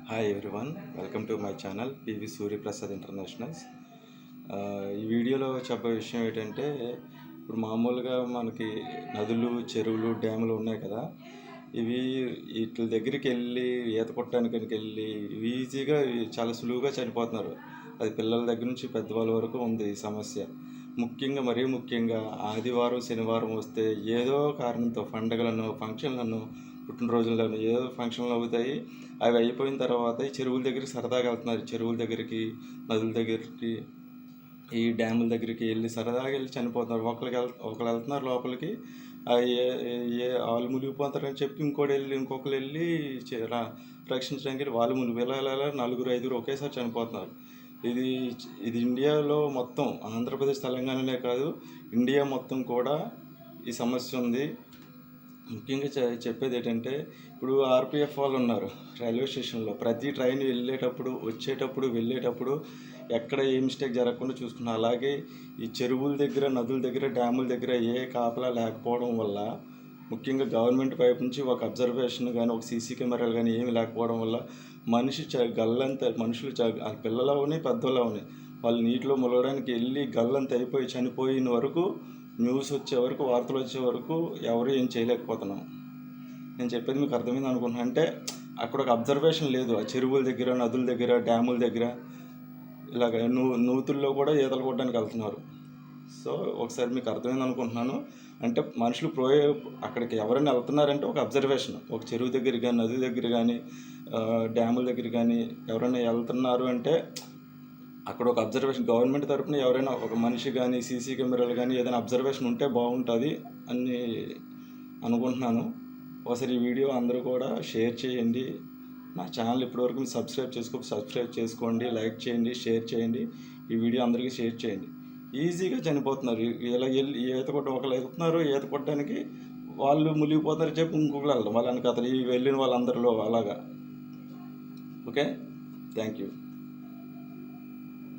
Hi everyone, welcome to my channel PV Suryaprasad internationals. ఈ వీడియోలో చెప్పే విషయం ఏంటంటే, ఇప్పుడు మామూలుగా మనకి నదులు, చెరువులు, డ్యాములు ఉన్నాయి కదా. ఇవి వీటి దగ్గరికి వెళ్ళి ఈత కొట్టడానికి వెళ్ళి ఈజీగా చాలా సులువుగా చనిపోతున్నారు. అది పిల్లల దగ్గర నుంచి పెద్దవాళ్ళ వరకు ఉంది ఈ సమస్య. మరీ ముఖ్యంగా ఆదివారం, శనివారం వస్తే ఏదో కారణంతో పండగలను, ఫంక్షన్లను, పుట్టినరోజులను ఏదో ఫంక్షన్లు అవుతాయి. అవి అయిపోయిన తర్వాత ఈ చెరువుల దగ్గరికి సరదాగా వెళ్తున్నారు. చెరువుల దగ్గరికి, నదుల దగ్గరికి, ఈ డ్యాముల దగ్గరికి వెళ్ళి సరదాగా వెళ్ళి చనిపోతున్నారు. ఒకళ్ళు వెళ్తున్నారు లోపలికి, వాళ్ళు మునిగిపోతారని చెప్పి ఇంకొకరు వెళ్ళి రక్షించడానికి వాళ్ళు ఇలా నలుగురు, ఐదుగురు ఒకేసారి చనిపోతున్నారు. ఇది ఇండియాలో మొత్తం, ఆంధ్రప్రదేశ్, తెలంగాణనే కాదు, ఇండియా మొత్తం కూడా ఈ సమస్య ఉంది. ముఖ్యంగా చెప్పేది ఏంటంటే, ఇప్పుడు ఆర్పిఎఫ్ వాళ్ళు ఉన్నారు రైల్వే స్టేషన్లో. ప్రతి ట్రైన్ వెళ్ళేటప్పుడు ఎక్కడ ఏ మిస్టేక్ జరగకుండా చూసుకున్నారు. అలాగే ఈ చెరువుల దగ్గర, నదుల దగ్గర, డ్యాముల దగ్గర ఏ కాపలా లేకపోవడం వల్ల, ముఖ్యంగా గవర్నమెంట్ వైపు నుంచి ఒక అబ్జర్వేషన్ కానీ, ఒక సీసీ కెమెరాలు కానీ ఏమి లేకపోవడం వల్ల మనుషులు పిల్లలు అవని, పెద్దలు అవని, వాళ్ళు నీటిలో ములగడానికి వెళ్ళి గల్లంత అయిపోయి చనిపోయిన వరకు, న్యూస్ వచ్చే వరకు, వార్తలు వచ్చే వరకు ఎవరు ఏం చేయలేకపోతున్నాం. నేను చెప్పేది మీకు అర్థమైంది అనుకుంటున్నాను. అంటే అక్కడ ఒక అబ్జర్వేషన్ లేదు. ఆ చెరువుల దగ్గర, నదుల దగ్గర, డ్యాముల దగ్గర ఇలాగ నూతుల్లో కూడా ఈతలు కొట్టడానికి వెళ్తున్నారు. సో ఒకసారి మీకు అర్థమైంది అనుకుంటున్నాను. అంటే మనుషులు అక్కడికి ఎవరైనా వెళ్తున్నారంటే ఒక అబ్జర్వేషన్, ఒక చెరువు దగ్గర కానీ, నది దగ్గర కానీ, డ్యాముల దగ్గర కానీ ఎవరైనా వెళ్తున్నారు అంటే అక్కడ ఒక అబ్జర్వేషన్, గవర్నమెంట్ తరఫున ఎవరైనా ఒక మనిషి కానీ, సీసీ కెమెరాలు కానీ ఏదైనా అబ్జర్వేషన్ ఉంటే బాగుంటుంది అని అనుకుంటున్నాను. ఒకసారి ఈ వీడియో అందరూ కూడా షేర్ చేయండి. నా ఛానల్ ఇప్పటివరకు మీరు సబ్స్క్రైబ్ చేసుకోండి, లైక్ చేయండి, షేర్ చేయండి. ఈ వీడియో అందరికీ షేర్ చేయండి. ఈజీగా చనిపోతున్నారు. ఇలా వెళ్ళి ఒకళ్ళు వెళ్తున్నారు ఈత కొట్టడానికి, వాళ్ళు మునిగిపోతారు చెప్పి ఇంకొకరు వెళ్ళడం, వాళ్ళని కథలు వెళ్ళిన వాళ్ళందరిలో అలాగా. Okay, thank you.